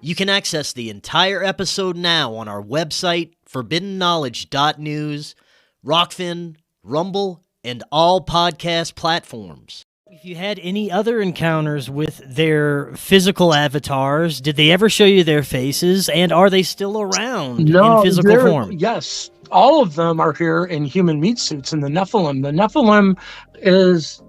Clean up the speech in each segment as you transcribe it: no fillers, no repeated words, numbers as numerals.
You can access the entire episode now on our website, forbiddenknowledge.news, Rokfin, Rumble, and all podcast platforms. If you had any other encounters with their physical avatars, did they ever show you their faces, and are they still around in physical form? Yes, all of them are here in human meat suits in the Nephilim. The Nephilim is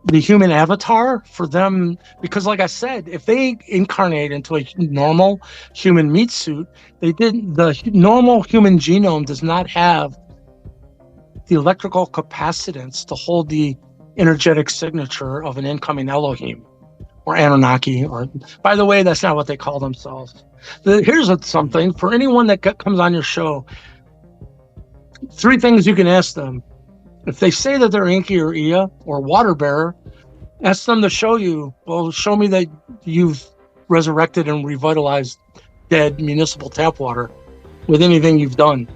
the human avatar for them, because like I said, if they incarnate into a normal human meat suit, the normal human genome does not have the electrical capacitance to hold the energetic signature of an incoming Elohim or Anunnaki, or, by the way, that's not what they call themselves. Here's something for anyone that comes on your show. 3 things you can ask them. If they say that they're Inky or Ea or water bearer, ask them to show you, well, show me that you've resurrected and revitalized dead municipal tap water with anything you've done.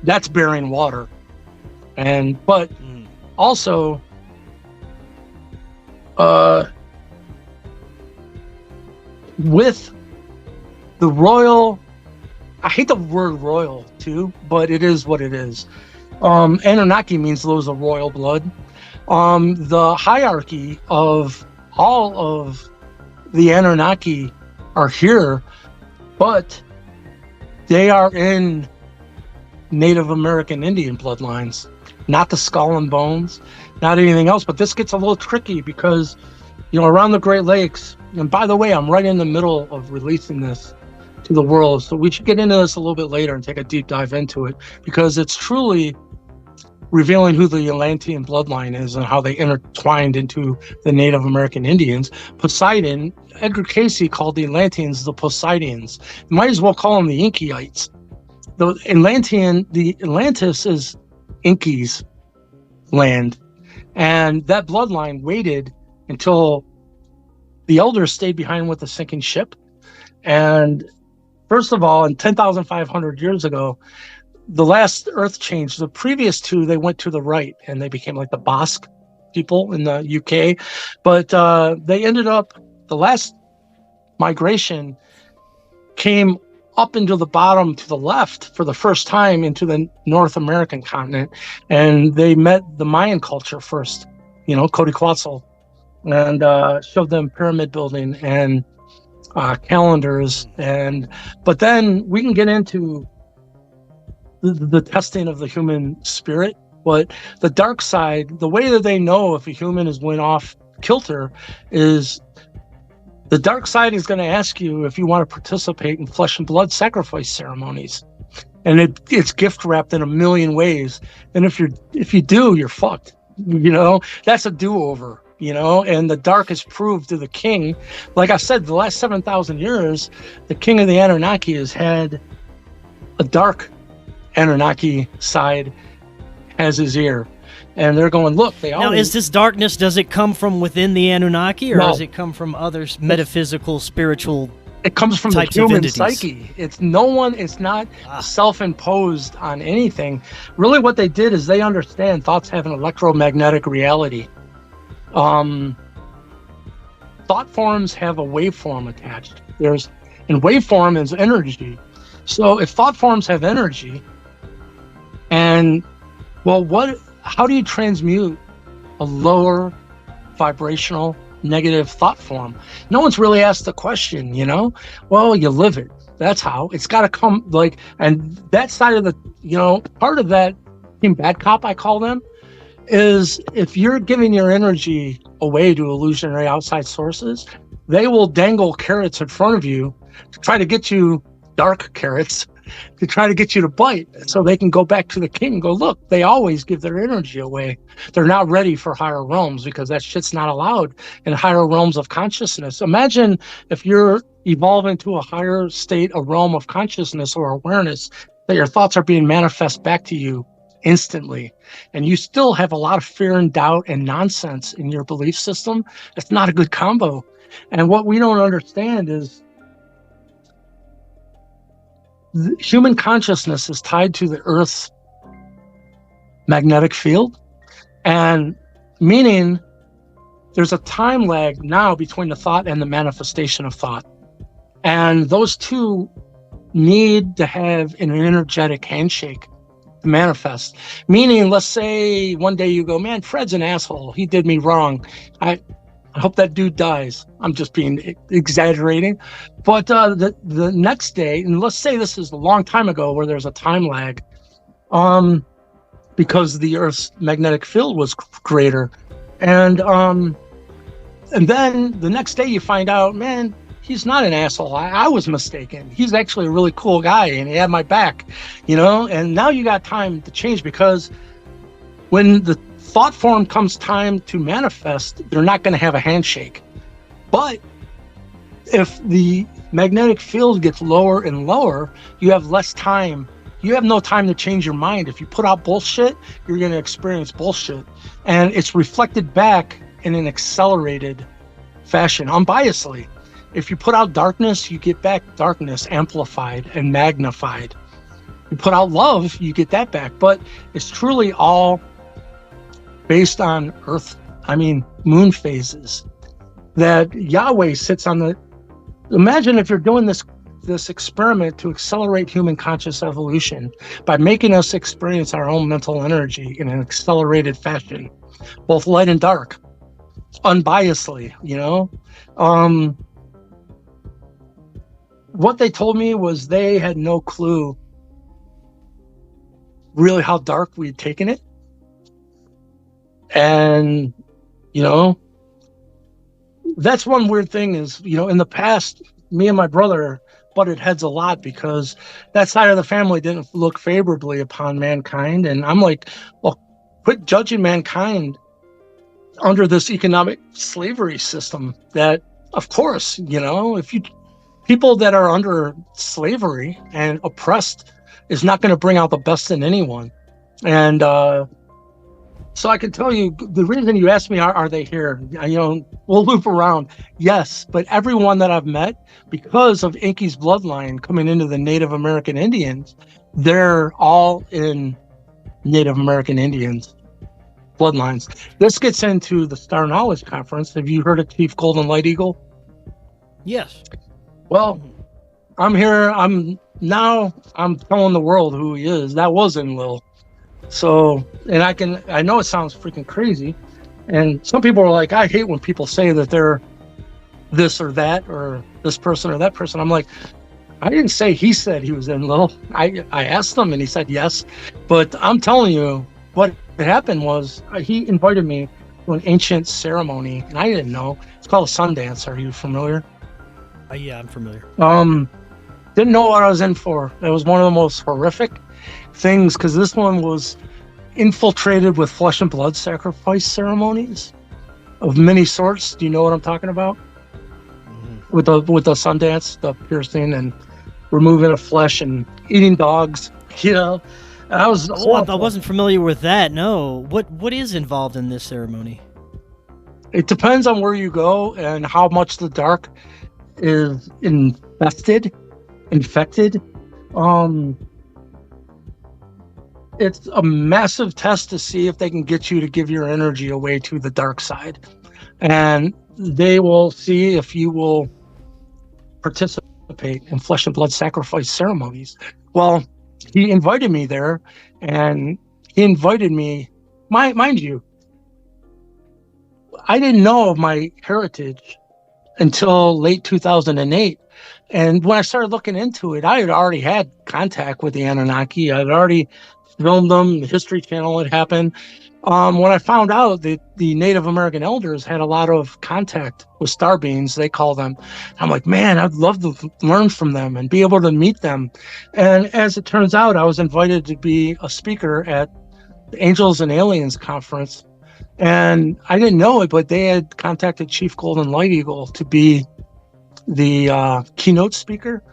That's bearing water. But also, with the royal, I hate the word royal too, but it is what it is. Anunnaki means those of royal blood. The hierarchy of all of the Anunnaki are here, but they are in Native American Indian bloodlines, not the skull and bones, not anything else. But this gets a little tricky because, around the Great Lakes, and by the way, I'm right in the middle of releasing this to the world, so we should get into this a little bit later and take a deep dive into it, because it's truly revealing who the Atlantean bloodline is and how they intertwined into the Native American Indians. Poseidon, Edgar Cayce called the Atlanteans the Poseidians. You might as well call them the Inkyites. The Atlantis is Inky's land, and that bloodline waited until the elders stayed behind with the sinking ship. And first of all, in 10,500 years ago, the last earth change, the previous 2, they went to the right and they became like the Basque people in the UK. But they ended up, the last migration came up into the bottom to the left for the first time into the North American continent. And they met the Mayan culture first, Coatzacoalcos, and showed them pyramid building and calendars. But then we can get into the testing of the human spirit. But the dark side, the way that they know if a human is went off kilter is the dark side is going to ask you if you want to participate in flesh and blood sacrifice ceremonies. And it's gift wrapped in a million ways. And if you do, you're fucked. That's a do-over, and the dark has proved to the king. Like I said, the last 7,000 years, the king of the Anunnaki has had a dark Anunnaki side as his ear. And they're going, look, Now, is this darkness, does it come from within the Anunnaki, or does it come from other metaphysical, spiritual It comes from the human psyche. It's not self-imposed on anything. Really what they did is they understand thoughts have an electromagnetic reality. Thought forms have a waveform attached. And waveform is energy. So if thought forms have energy, and how do you transmute a lower vibrational negative thought form? No one's really asked the question, Well, you live it. That's how. It's got to come, and that side of the, part of that team bad cop, I call them, is if you're giving your energy away to illusionary outside sources, they will dangle carrots in front of you to try to get you, dark carrots, to try to get you to bite, so they can go back to the king and go, look, they always give their energy away. They're not ready for higher realms because that shit's not allowed in higher realms of consciousness. Imagine if you're evolving to a higher state, a realm of consciousness or awareness, that your thoughts are being manifest back to you instantly, and you still have a lot of fear and doubt and nonsense in your belief system. It's not a good combo. And what we don't understand is human consciousness is tied to the Earth's magnetic field, and meaning there's a time lag now between the thought and the manifestation of thought. And those two need to have an energetic handshake to manifest. Meaning, let's say one day you go, man, Fred's an asshole. He did me wrong. I hope that dude dies. I'm just being exaggerating. But the next day, and let's say this is a long time ago where there's a time lag, because the Earth's magnetic field was greater. And then the next day you find out, man, he's not an asshole. I was mistaken. He's actually a really cool guy and he had my back, and now you got time to change, because when the thought form comes time to manifest, they're not going to have a handshake. But if the magnetic field gets lower and lower, you have less time. You have no time to change your mind. If you put out bullshit, you're going to experience bullshit. And it's reflected back in an accelerated fashion, unbiasedly. If you put out darkness, you get back darkness amplified and magnified. You put out love, you get that back. But it's truly all based on moon phases. That Yahweh sits on the... Imagine if you're doing this experiment to accelerate human conscious evolution by making us experience our own mental energy in an accelerated fashion, both light and dark, unbiasedly, what they told me was they had no clue really how dark we'd taken it. And, that's one weird thing is, in the past, me and my brother butted heads a lot because that side of the family didn't look favorably upon mankind. And I'm like, well, quit judging mankind under this economic slavery system that, of course, people that are under slavery and oppressed is not going to bring out the best in anyone. And so I can tell you, the reason you asked me, are they here? We'll loop around. Yes, but everyone that I've met, because of Inky's bloodline coming into the Native American Indians, they're all in Native American Indians bloodlines. This gets into the Star Knowledge Conference. Have you heard of Chief Golden Light Eagle? Yes. Well, I'm here. I'm telling the world who he is. That was Enlil. So, and I know it sounds freaking crazy. And some people are like, I hate when people say that they're this or that, or this person or that person. I'm like, I didn't say he said he was Enlil. I asked him and he said yes. But I'm telling you, what happened was he invited me to an ancient ceremony, and I didn't know. It's called a sun dance. Are you familiar? Yeah, I'm familiar. Didn't know what I was in for. It was one of the most horrific things, because this one was infiltrated with flesh and blood sacrifice ceremonies of many sorts. Do you know what I'm talking about? Mm-hmm. With the sun dance, the piercing and removing of flesh and eating dogs. I wasn't familiar with that. No. What is involved in this ceremony? It depends on where you go and how much the dark is infected. It's a massive test to see if they can get you to give your energy away to the dark side. And they will see if you will participate in flesh and blood sacrifice ceremonies. Well, he invited me there, and he invited me, mind you, I didn't know of my heritage until late 2008. And when I started looking into it, I had already had contact with the Anunnaki. I'd already filmed them. The History Channel had happened. When I found out that the Native American elders had a lot of contact with star beings, they call them, I'm like, man, I'd love to learn from them and be able to meet them. And as it turns out, I was invited to be a speaker at the Angels and Aliens conference. And I didn't know it, but they had contacted Chief Golden Light Eagle to be the keynote speaker.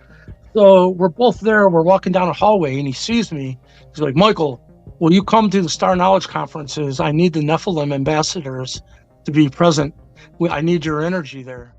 So we're both there. We're walking down a hallway, and he sees me. He's like, Michael, will you come to the Star Knowledge conferences? I need the Nephilim ambassadors to be present. I need your energy there.